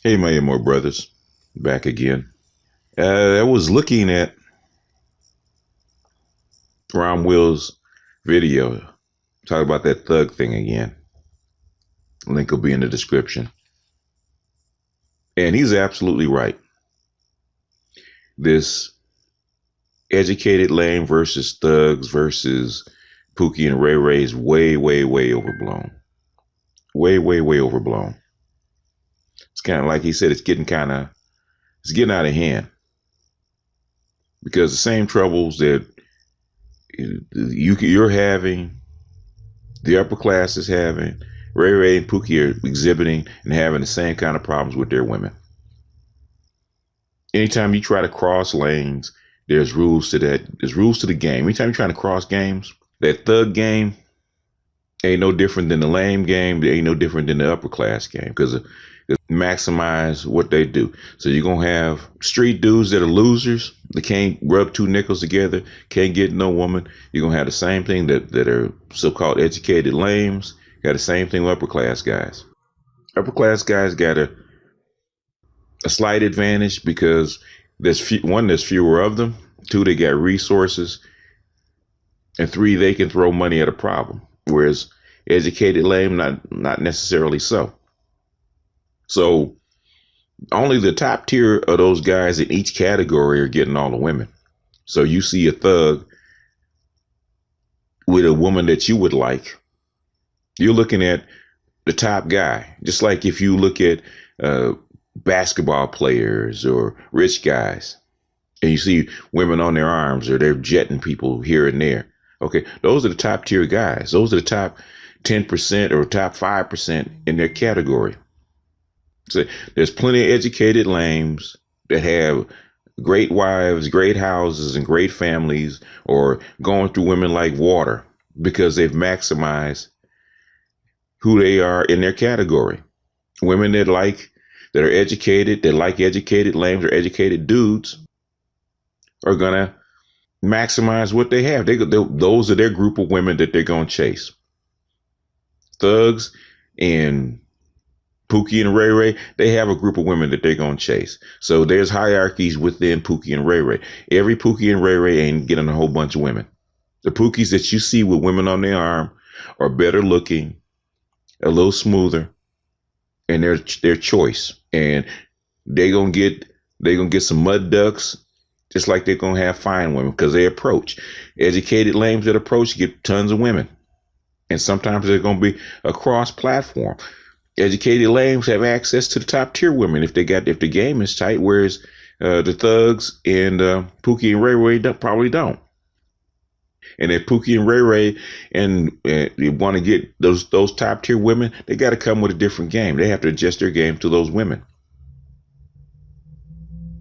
Hey, my more brothers, back again. I was looking at Ron Will's video, talk about that thug thing again. Link will be in the description. And he's absolutely right. This educated lame versus thugs versus Pookie and Ray Ray is way, way, way overblown. Way, way, way overblown. It's kind of like he said, it's getting out of hand. Because the same troubles that you're having, the upper class is having, Ray Ray and Pookie are exhibiting and having the same kind of problems with their women. Anytime you try to cross lanes, there's rules to that. There's rules to the game. Anytime you're trying to cross games, that thug game ain't no different than the lame game. It ain't no different than the upper class game because it maximize what they do. So you're going to have street dudes that are losers. They can't rub two nickels together, can't get no woman. You're going to have the same thing that are so-called educated lames. Got the same thing with upper class guys. Upper class guys got a slight advantage because there's fewer of them. Two, they got resources. And three, they can throw money at a problem. Whereas educated lame, not necessarily so. So only the top tier of those guys in each category are getting all the women. So you see a thug with a woman that you would like, you're looking at the top guy. Just like if you look at basketball players or rich guys and you see women on their arms or they're jetting people here and there. Okay, those are the top tier guys. Those are the top 10% or top 5% in their category. So there's plenty of educated lames that have great wives, great houses, and great families, or going through women like water because they've maximized who they are in their category. Women that are educated, that like educated lames or educated dudes are gonna maximize what they have. Those are their group of women that they're gonna chase. Thugs and Pookie and Ray Ray, they have a group of women that they're going to chase. So there's hierarchies within Pookie and Ray Ray. Every Pookie and Ray Ray ain't getting a whole bunch of women. The Pookies that you see with women on their arm are better looking, a little smoother, and their choice. And they're gonna get some mud ducks, just like they're gonna have fine women because they approach. Educated lames that approach get tons of women. And sometimes they're gonna be a cross platform. Educated lames have access to the top tier women if the game is tight, whereas the thugs and Pookie and Ray Ray probably don't. And if Pookie and Ray Ray and they want to get those top tier women, they got to come with a different game. They have to adjust their game to those women.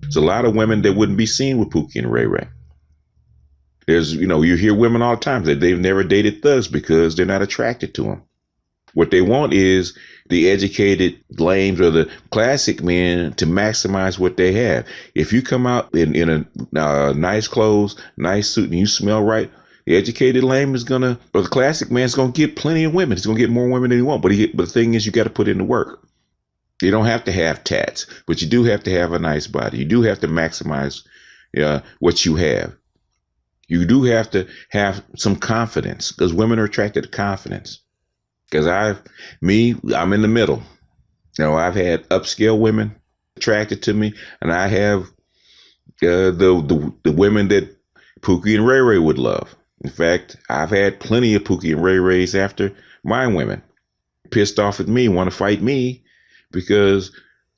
There's a lot of women that wouldn't be seen with Pookie and Ray Ray. There's, you hear women all the time that they've never dated thugs because they're not attracted to them. What they want is the educated lames or the classic men to maximize what they have. If you come out in a nice clothes, nice suit, and you smell right, the educated lame or the classic man's gonna get plenty of women. He's gonna get more women than he wants. But the thing is, you got to put in the work. You don't have to have tats, but you do have to have a nice body. You do have to maximize what you have. You do have to have some confidence because women are attracted to confidence. Because I'm in the middle. I've had upscale women attracted to me, and I have the women that Pookie and Ray Ray would love. In fact, I've had plenty of Pookie and Ray Rays after my women pissed off at me, want to fight me because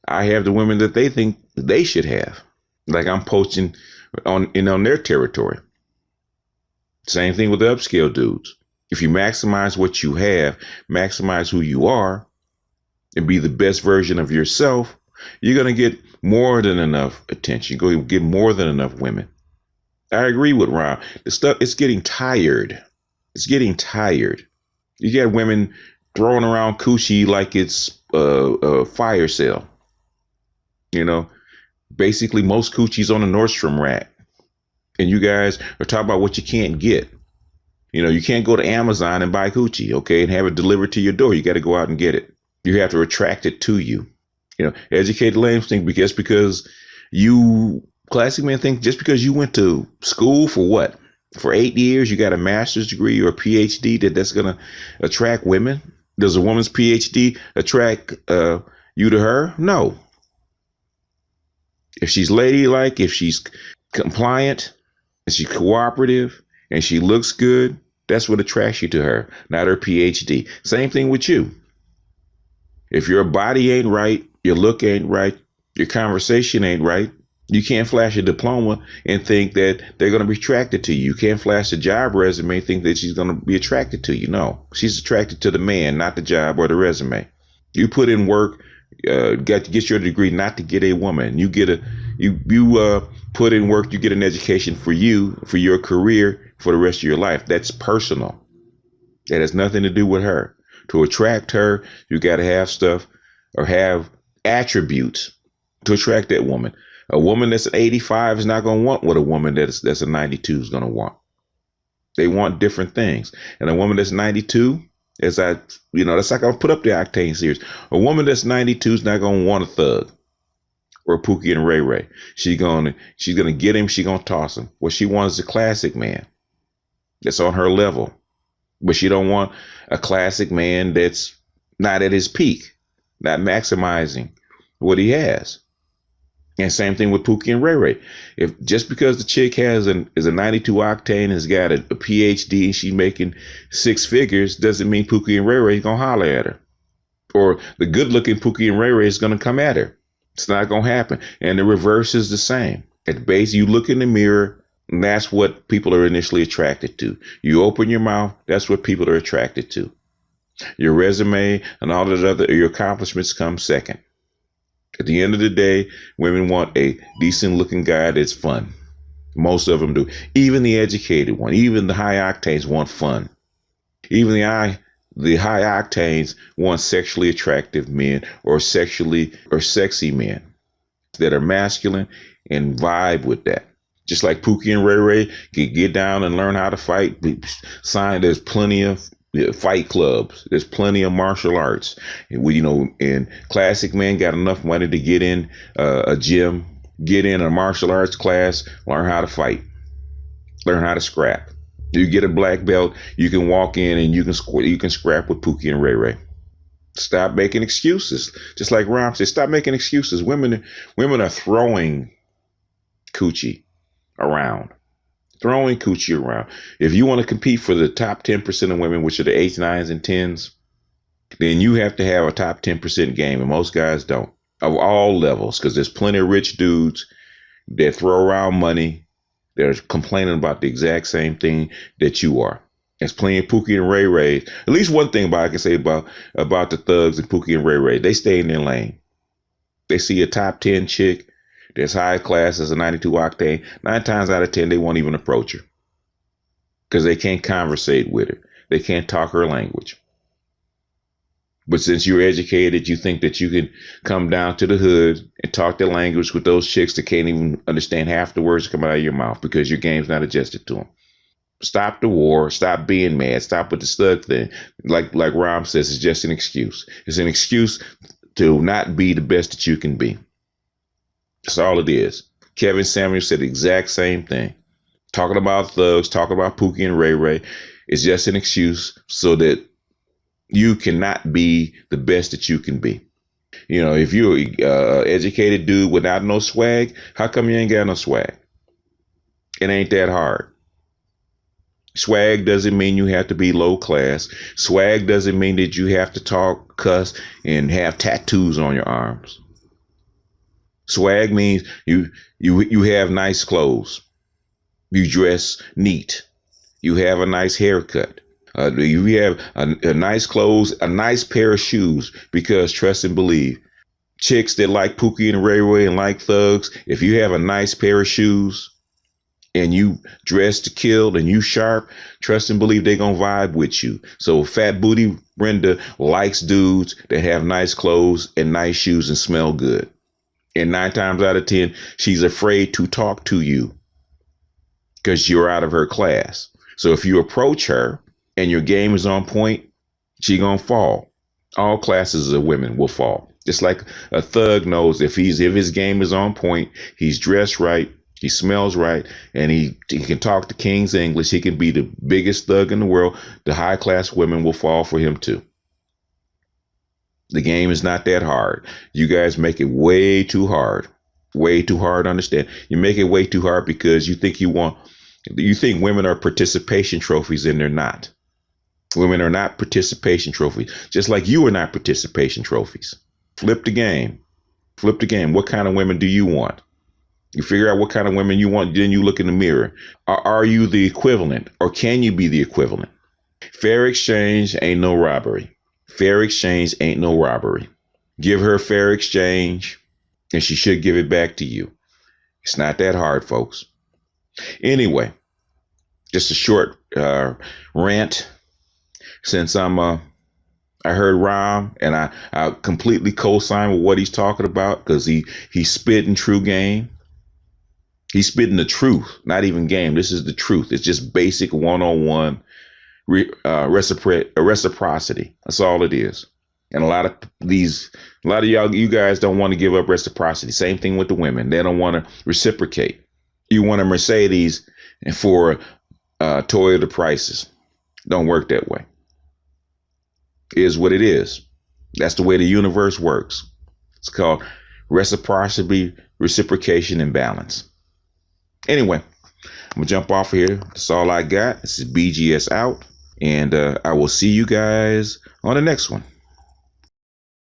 I have the women that they think they should have. Like I'm poaching on their territory. Same thing with the upscale dudes. If you maximize what you have, maximize who you are, and be the best version of yourself, you're going to get more than enough attention. You're going to get more than enough women. I agree with Ron. It's getting tired. It's getting tired. You got women throwing around coochie like it's a fire sale. Basically most coochie's on a Nordstrom rack. And you guys are talking about what you can't get. You can't go to Amazon and buy coochie, okay, and have it delivered to your door. You got to go out and get it. You have to attract it to you. Educated lambs think because you classic men think just because you went to school for what? For 8 years, you got a master's degree or a PhD that's going to attract women. Does a woman's PhD attract you to her? No. If she's ladylike, if she's compliant, and she's cooperative, and she looks good, that's what attracts you to her, not her PhD. Same thing with you. If your body ain't right, your look ain't right, your conversation ain't right, you can't flash a diploma and think that they're going to be attracted to you. You can't flash a job resume and think that she's going to be attracted to you. No, she's attracted to the man, not the job or the resume. You put in work, got to get your degree, not to get a woman. You put in work, you get an education for you, for your career, for the rest of your life. That's personal. That has nothing to do with her. To attract her, you got to have stuff or have attributes to attract that woman. A woman that's an 85 is not going to want what a woman that's a 92 is going to want. They want different things. And a woman that's 92, that's like I put up the Octane series. A woman that's 92 is not going to want a thug or Pookie and Ray Ray. She's gonna get him. She's gonna toss him. What she wants is a classic man that's on her level, but she don't want a classic man that's not at his peak, not maximizing what he has. And same thing with Pookie and Ray Ray. If just because the chick is a 92 octane, has got a PhD, and she's making 6 figures, doesn't mean Pookie and Ray Ray is gonna holler at her, or the good looking Pookie and Ray Ray is gonna come at her. It's not gonna happen. And the reverse is the same. At base, you look in the mirror, and that's what people are initially attracted to. You open your mouth, that's what people are attracted to. Your resume and all that your accomplishments come second. At the end of the day, women want a decent looking guy that's fun. Most of them do. Even the educated one, even the high octanes want fun. Even the high octanes want sexually attractive men or sexy men that are masculine and vibe with that. Just like Pookie and Ray Ray can get down and learn how to fight. There's plenty of fight clubs. There's plenty of martial arts. And classic men got enough money to get in a gym, get in a martial arts class, learn how to fight, learn how to scrap. You get a black belt, you can walk in and you can scrap with Pookie and Ray Ray. Stop making excuses. Just like Rom said, stop making excuses. Women are throwing coochie around. If you want to compete for the top 10% of women, which are the 8s, 9s, and 10s, then you have to have a top 10% game, and most guys don't, of all levels, because there's plenty of rich dudes that throw around money. They're complaining about the exact same thing that you are. There's plenty of Pookie and Ray Ray. At least one thing I can say about the thugs and Pookie and Ray Ray, they stay in their lane. They see a top 10 chick that's high class as a 92 octane, 9 times out of 10, they won't even approach her because they can't conversate with her. They can't talk her language. But since you're educated, you think that you can come down to the hood and talk their language with those chicks that can't even understand half the words coming out of your mouth because your game's not adjusted to them. Stop the war. Stop being mad. Stop with the slug thing. Like Rom says, it's just an excuse. It's an excuse to not be the best that you can be. That's all it is. Kevin Samuels said the exact same thing. Talking about thugs, talking about Pookie and Ray Ray is just an excuse so that you cannot be the best that you can be. If you're an educated dude without no swag, how come you ain't got no swag? It ain't that hard. Swag doesn't mean you have to be low class. Swag doesn't mean that you have to talk, cuss, and have tattoos on your arms. Swag means you have nice clothes. You dress neat. You have a nice haircut. You have a nice clothes, a nice pair of shoes, because trust and believe, chicks that like Pookie and Ray Ray and like thugs, if you have a nice pair of shoes and you dress to kill and you sharp, trust and believe they're going to vibe with you. So Fat Booty Brenda likes dudes that have nice clothes and nice shoes and smell good. And 9 times out of 10, she's afraid to talk to you because you're out of her class. So if you approach her and your game is on point, she gonna fall. All classes of women will fall. Just like a thug knows if his game is on point, he's dressed right, he smells right, and he can talk the king's English, he can be the biggest thug in the world, the high class women will fall for him too. The game is not that hard. You guys make it way too hard. Way too hard to understand. You make it way too hard because you think women are participation trophies, and they're not. Women are not participation trophies, just like you are not participation trophies. Flip the game. Flip the game. What kind of women do you want? You figure out what kind of women you want, then you look in the mirror. Are you the equivalent, or can you be the equivalent? Fair exchange ain't no robbery. Fair exchange ain't no robbery. Give her fair exchange, and she should give it back to you. It's not that hard, folks. Anyway, just a short rant. Since I heard Rom, and I completely co-sign with what he's talking about, because he's spitting true game. He's spitting the truth, not even game. This is the truth. It's just basic one-on-one reciprocity. That's all it is. And a lot of you guys don't want to give up reciprocity. Same thing with the women. They don't want to reciprocate. You want a Mercedes for Toyota prices. Don't work that way. It is what it is. That's the way the universe works. It's called reciprocity, reciprocation, and balance. Anyway, I'm gonna jump off of here. That's all I got. This is BGS out, and I will see you guys on the next one.